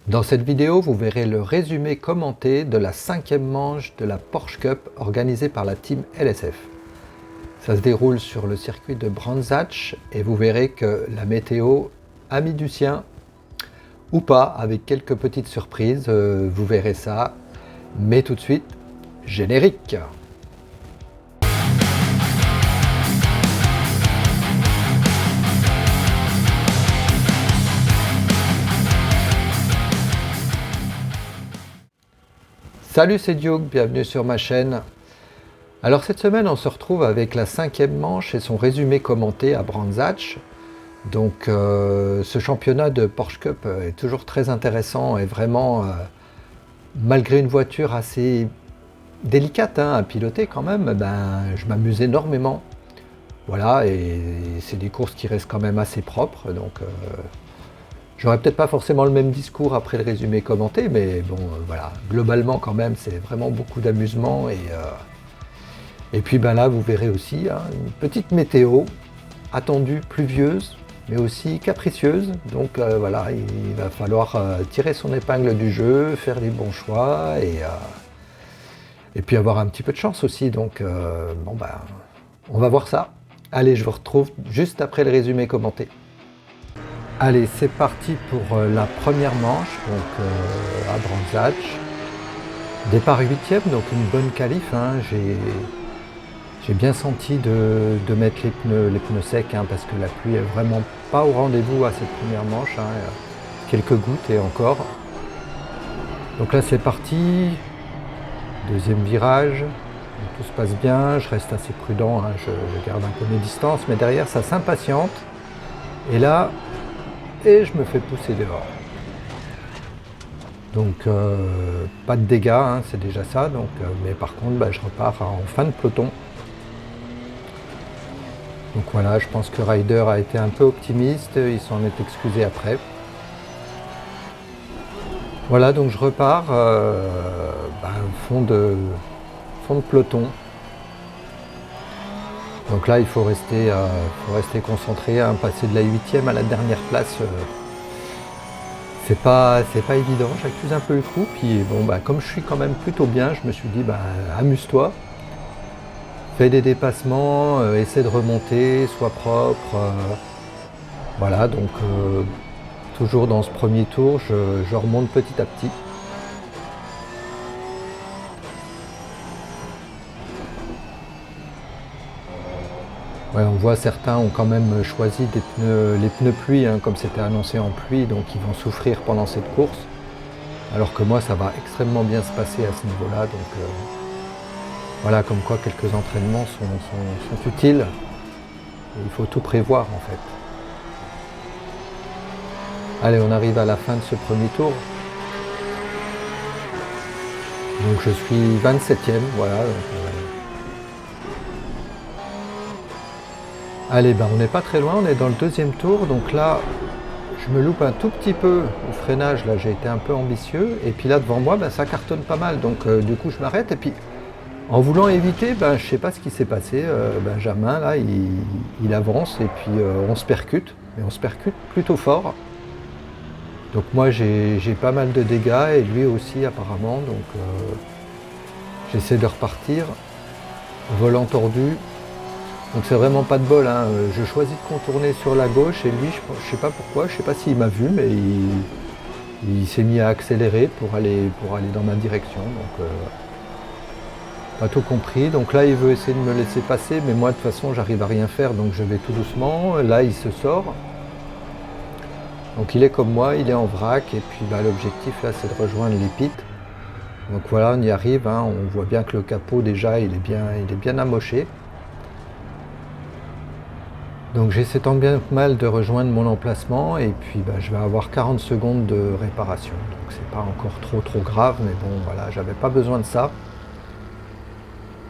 Dans cette vidéo, vous verrez le résumé commenté de la 5e manche de la Porsche Cup organisée par la team LSF. Ça se déroule sur le circuit de Brands Hatch et vous verrez que la météo a mis du sien ou pas, avec quelques petites surprises, vous verrez ça. Mais tout de suite, générique! Salut, c'est Duke, bienvenue sur ma chaîne. Alors cette semaine, on se retrouve avec la 5e manche et son résumé commenté à Brands Hatch. Donc ce championnat de Porsche Cup est toujours très intéressant et vraiment, malgré une voiture assez délicate à piloter quand même, je m'amuse énormément. Voilà, et c'est des courses qui restent quand même assez propres. Donc j'aurais peut-être pas forcément le même discours après le résumé commenté, mais bon, voilà, globalement quand même, c'est vraiment beaucoup d'amusement. Et puis là, vous verrez aussi une petite météo attendue pluvieuse, mais aussi capricieuse. Donc voilà, il va falloir tirer son épingle du jeu, faire les bons choix et puis avoir un petit peu de chance aussi. Donc on va voir ça. Allez, je vous retrouve juste après le résumé commenté. Allez, c'est parti pour la première manche, donc à Brands Hatch. Départ 8e, donc une bonne qualif. J'ai bien senti de mettre les pneus secs parce que la pluie est vraiment pas au rendez-vous à cette première manche. Quelques gouttes et encore. Donc là c'est parti. Deuxième virage. Tout se passe bien. Je reste assez prudent. Je garde un peu mes distances. Mais derrière ça s'impatiente. Et là, je me fais pousser dehors. Donc pas de dégâts, c'est déjà ça. Donc, mais par contre, je repars en fin de peloton. Donc voilà, je pense que Ryder a été un peu optimiste, il s'en est excusé après. Voilà, donc je repars fond de peloton. Donc là, il faut rester concentré, passer de la 8e à la dernière place. C'est pas évident, j'accuse un peu le coup. Puis bon, comme je suis quand même plutôt bien, je me suis dit, amuse-toi. Fais des dépassements, essaie de remonter, sois propre. Voilà, donc toujours dans ce premier tour, je remonte petit à petit. Ouais, on voit certains ont quand même choisi les pneus pluie, comme c'était annoncé en pluie, donc ils vont souffrir pendant cette course. Alors que moi, ça va extrêmement bien se passer à ce niveau-là. Donc voilà, comme quoi quelques entraînements sont utiles. Et il faut tout prévoir en fait. Allez, on arrive à la fin de ce premier tour. Donc je suis 27e, voilà. Allez, on n'est pas très loin, on est dans le deuxième tour. Donc là, je me loupe un tout petit peu au freinage. Là, j'ai été un peu ambitieux. Et puis là, devant moi, ça cartonne pas mal. Donc du coup, je m'arrête. Et puis, en voulant éviter, je ne sais pas ce qui s'est passé. Benjamin, là, il avance et puis on se percute. Mais on se percute plutôt fort. Donc moi, j'ai pas mal de dégâts et lui aussi apparemment. Donc j'essaie de repartir. Volant tordu. Donc c'est vraiment pas de bol. Je choisis de contourner sur la gauche et lui, je sais pas pourquoi, je sais pas s'il m'a vu, mais il s'est mis à accélérer pour aller dans ma direction. Donc pas tout compris. Donc là, il veut essayer de me laisser passer, mais moi de toute façon, j'arrive à rien faire, donc je vais tout doucement. Là, il se sort. Donc il est comme moi, il est en vrac, et puis l'objectif là, c'est de rejoindre les pits. Donc voilà, on y arrive. On voit bien que le capot déjà, il est bien amoché. Donc j'essaie tant bien que mal de rejoindre mon emplacement et puis je vais avoir 40 secondes de réparation. Donc c'est pas encore trop grave, mais bon voilà, j'avais pas besoin de ça.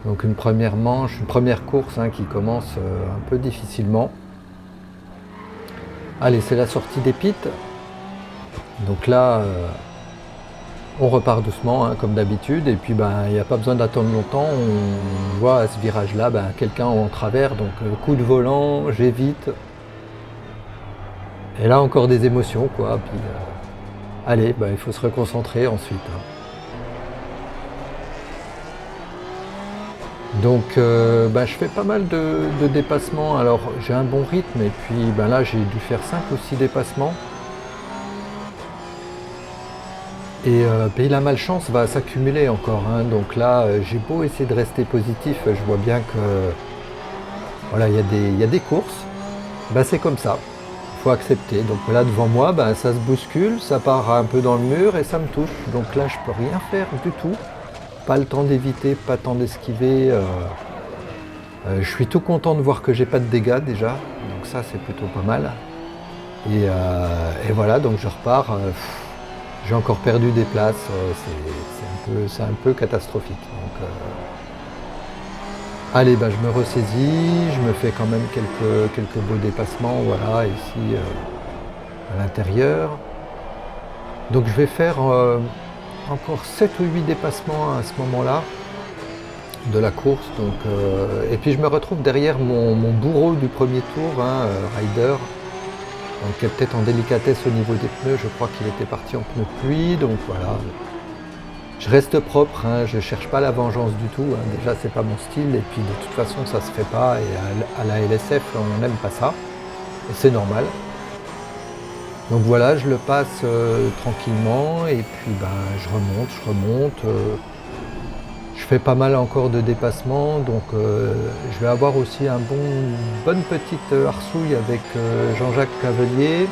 Donc une première course qui commence un peu difficilement. Allez, c'est la sortie des pits. Donc là, on repart doucement comme d'habitude et puis il n'y a pas besoin d'attendre longtemps. On voit à ce virage là quelqu'un en travers, donc coup de volant, j'évite. Et là encore des émotions quoi. Puis, Allez, bah, il faut se reconcentrer ensuite, hein. Donc bah, je fais pas mal de dépassements. Alors j'ai un bon rythme et puis bah, là j'ai dû faire 5 ou 6 dépassements. Et puis la malchance va s'accumuler encore, hein. Donc là j'ai beau essayer de rester positif, je vois bien que voilà, il y a des courses, bah, c'est comme ça, il faut accepter. Donc là devant moi, bah, ça se bouscule, ça part un peu dans le mur et ça me touche. Donc là je peux rien faire du tout. Pas le temps d'éviter, pas le temps d'esquiver. Je suis tout content de voir que j'ai pas de dégâts déjà, donc ça c'est plutôt pas mal. Et voilà, donc je repars. J'ai encore perdu des places, c'est un peu catastrophique. Donc, allez, bah, je me ressaisis, je me fais quand même quelques beaux dépassements, voilà, ici à l'intérieur. Donc je vais faire encore 7 ou 8 dépassements à ce moment-là de la course. Donc, et puis je me retrouve derrière mon bourreau du premier tour, hein, Ryder, donc qui est peut-être en délicatesse au niveau des pneus. Je crois qu'il était parti en pneus pluie, donc voilà. Je reste propre, hein, je ne cherche pas la vengeance du tout, hein. Déjà c'est pas mon style et puis de toute façon ça se fait pas et à la LSF on n'aime pas ça et c'est normal. Donc voilà, je le passe tranquillement et puis ben, je remonte. Je fais pas mal encore de dépassements, donc je vais avoir aussi une bonne petite arsouille avec Jean-Jacques Cavelier.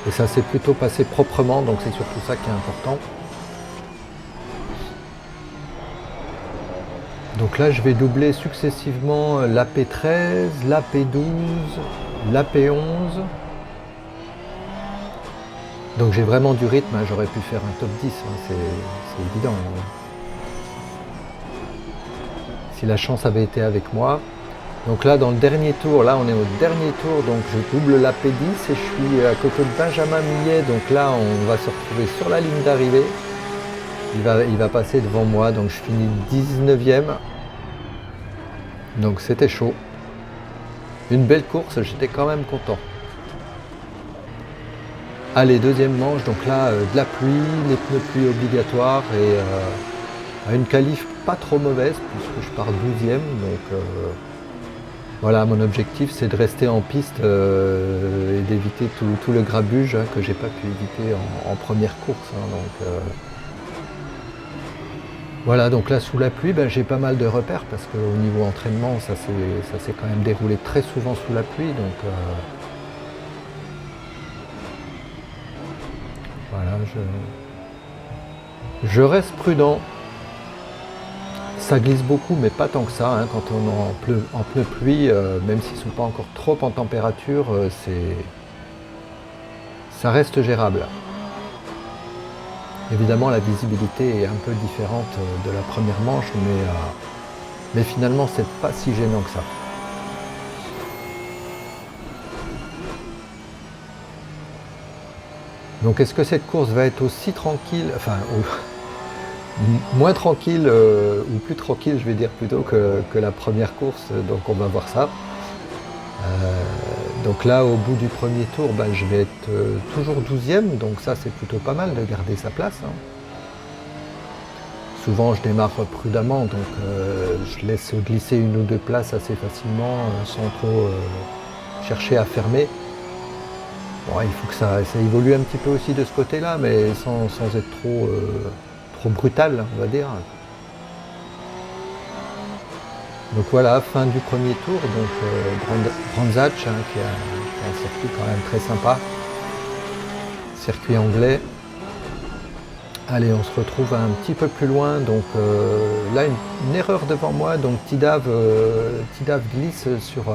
Et ça s'est plutôt passé proprement, donc c'est surtout ça qui est important. Donc là, je vais doubler successivement l'AP13, l'AP12, l'AP11. Donc j'ai vraiment du rythme, hein. J'aurais pu faire un top 10, hein. C'est évident, hein. Si la chance avait été avec moi. Donc là, dans le dernier tour, là on est au dernier tour, donc je double la P10 et je suis à côté de Benjamin Millet. Donc là, on va se retrouver sur la ligne d'arrivée. Il va passer devant moi, donc je finis 19e. Donc c'était chaud. Une belle course, j'étais quand même content. Allez, deuxième manche, donc là, de la pluie, les pneus pluie obligatoires et une qualif pas trop mauvaise puisque je pars 12e. Donc voilà, mon objectif c'est de rester en piste et d'éviter tout le grabuge, hein, que j'ai pas pu éviter en première course, hein. Donc, voilà, donc là sous la pluie, ben, j'ai pas mal de repères parce qu'au niveau entraînement, ça s'est quand même déroulé très souvent sous la pluie. Donc voilà, je reste prudent. Ça glisse beaucoup, mais pas tant que ça, hein. Quand on est en pneu pluie, même s'ils ne sont pas encore trop en température, ça reste gérable. Évidemment, la visibilité est un peu différente de la première manche, mais finalement, c'est pas si gênant que ça. Donc, est-ce que cette course va être aussi tranquille, enfin, moins tranquille ou plus tranquille, je vais dire plutôt que la première course, donc on va voir ça. Donc là, au bout du premier tour, ben, je vais être toujours 12e, donc ça c'est plutôt pas mal de garder sa place, hein. Souvent je démarre prudemment, donc je laisse glisser une ou deux places assez facilement sans trop chercher à fermer. Bon, il faut que ça évolue un petit peu aussi de ce côté-là, mais sans être trop brutal, on va dire. Donc voilà, fin du premier tour, donc Brands Hatch, hein, qui est un circuit quand même très sympa, circuit anglais. Allez, on se retrouve un petit peu plus loin, donc là une erreur devant moi, donc Tidav glisse sur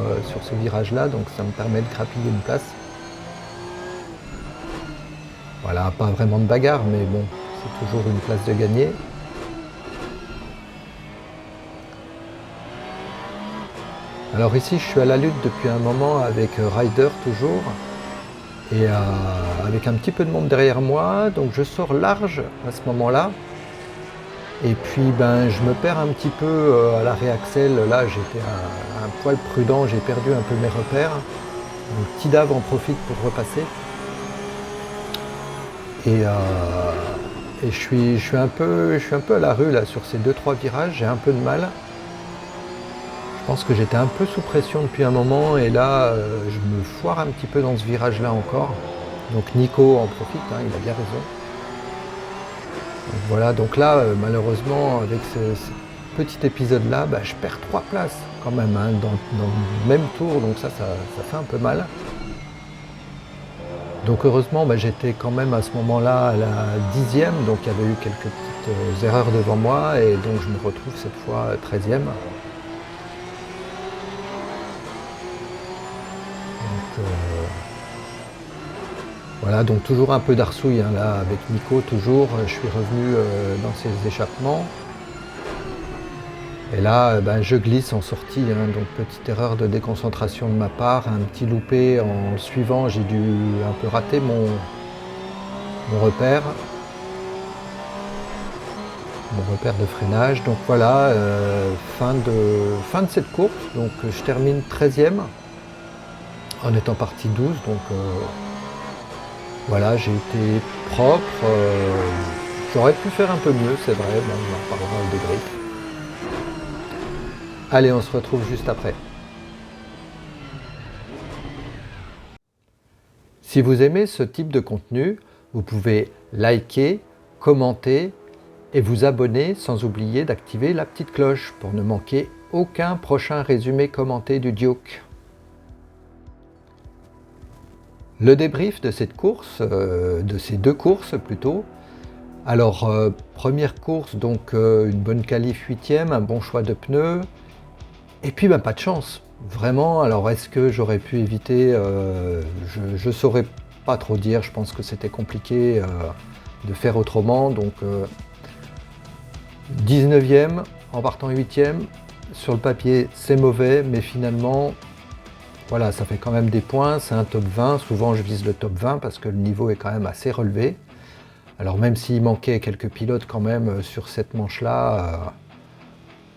ce virage-là, donc ça me permet de grappiller une place. Voilà, pas vraiment de bagarre, mais bon, c'est toujours une place de gagner. Alors ici, je suis à la lutte depuis un moment avec Ryder toujours, et avec un petit peu de monde derrière moi, donc je sors large à ce moment-là. Et puis ben, je me perds un petit peu à l'arrêt Axel. Là j'étais un poil prudent, j'ai perdu un peu mes repères. Donc Tidave en profite pour repasser. Et, je suis un peu à la rue là sur ces 2-3 virages, j'ai un peu de mal. Je pense que j'étais un peu sous pression depuis un moment et là je me foire un petit peu dans ce virage là encore. Donc Nico en profite, hein, il a bien raison. Donc voilà, donc là malheureusement avec ce petit épisode là, bah, je perds 3 places quand même hein, dans le même tour, donc ça fait un peu mal. Donc heureusement bah, j'étais quand même à ce moment-là à la 10e, donc il y avait eu quelques petites erreurs devant moi et donc je me retrouve cette fois 13e. Voilà, donc toujours un peu d'arsouille hein, là avec Nico, toujours. Je suis revenu dans ces échappements. Et là, ben, je glisse en sortie, hein, donc petite erreur de déconcentration de ma part, un petit loupé en le suivant, j'ai dû un peu rater mon repère. Mon repère de freinage. Donc voilà, fin de cette course. Donc je termine 13e en étant parti 12. Donc voilà, j'ai été propre. J'aurais pu faire un peu mieux, c'est vrai, bon, on en parlera au débrief. Allez, on se retrouve juste après. Si vous aimez ce type de contenu, vous pouvez liker, commenter et vous abonner sans oublier d'activer la petite cloche pour ne manquer aucun prochain résumé commenté du Duke. Le débrief de cette course, de ces 2 courses plutôt. Alors, première course, donc une bonne qualif 8e, un bon choix de pneus, et puis pas de chance. Vraiment, alors est-ce que j'aurais pu éviter je ne saurais pas trop dire, je pense que c'était compliqué de faire autrement. Donc 19e en partant 8e, sur le papier c'est mauvais, mais finalement, voilà, ça fait quand même des points, c'est un top 20, souvent je vise le top 20 parce que le niveau est quand même assez relevé. Alors même s'il manquait quelques pilotes quand même sur cette manche-là,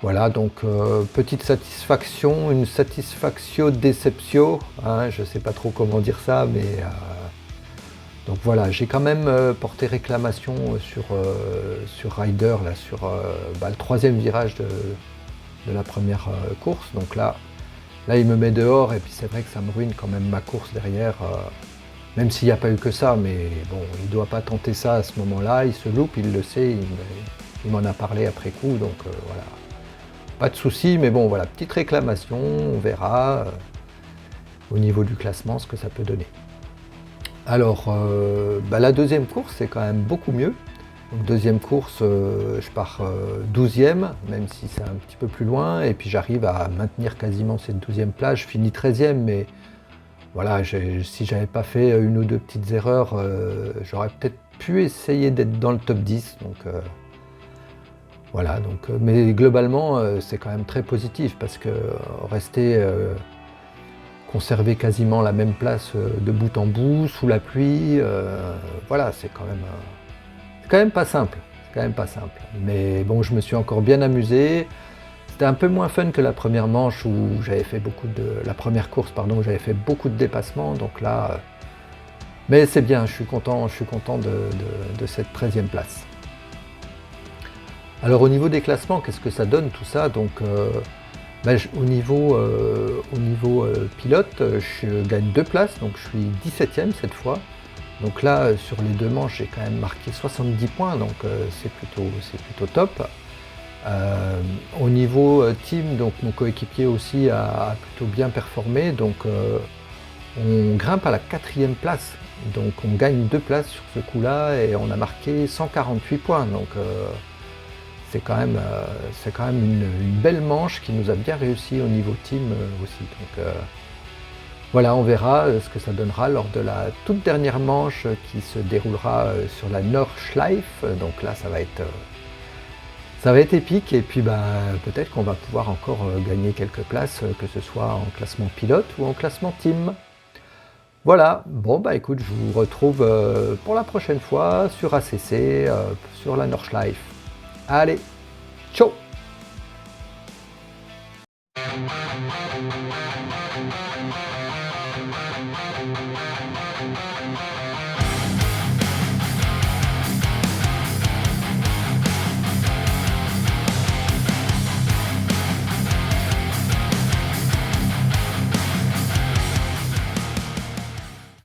voilà, donc petite satisfaction, une satisfaction déception, hein, je ne sais pas trop comment dire ça, mais donc voilà, j'ai quand même porté réclamation sur Ryder, là, sur le 3e virage de la première course. Donc là, il me met dehors et puis c'est vrai que ça me ruine quand même ma course derrière, même s'il n'y a pas eu que ça, mais bon, il ne doit pas tenter ça à ce moment-là, il se loupe, il le sait, il m'en a parlé après coup, donc voilà. Pas de souci, mais bon, voilà, petite réclamation, on verra au niveau du classement ce que ça peut donner. Alors, la deuxième course, c'est quand même beaucoup mieux. Donc, deuxième course, je pars 12e, même si c'est un petit peu plus loin, et puis j'arrive à maintenir quasiment cette 12e place. Je finis 13e, mais voilà, si j'avais pas fait une ou deux petites erreurs, j'aurais peut-être pu essayer d'être dans le top 10. Donc, voilà, donc, mais globalement, c'est quand même très positif parce que rester, conserver quasiment la même place de bout en bout, sous la pluie, voilà, c'est quand même pas simple. C'est quand même pas simple. Mais bon, je me suis encore bien amusé. C'était un peu moins fun que la première manche où j'avais fait la première course, pardon, où j'avais fait beaucoup de dépassements. Donc là, mais c'est bien, je suis content de cette 13e place. Alors au niveau des classements, qu'est-ce que ça donne tout ça? Donc au niveau pilote, je gagne 2 places, donc je suis 17e cette fois. Donc là, sur les 2 manches, j'ai quand même marqué 70 points, donc c'est plutôt top. Au niveau team, donc mon coéquipier aussi a plutôt bien performé, donc on grimpe à la 4e place. Donc on gagne 2 places sur ce coup-là et on a marqué 148 points. Donc c'est quand même une belle manche qui nous a bien réussi au niveau team aussi. Donc voilà, on verra ce que ça donnera lors de la toute dernière manche qui se déroulera sur la Nordschleife. Donc là, ça va être épique et puis peut-être qu'on va pouvoir encore gagner quelques places, que ce soit en classement pilote ou en classement team. Voilà, bon écoute, je vous retrouve pour la prochaine fois sur ACC, sur la Nordschleife. Allez, ciao!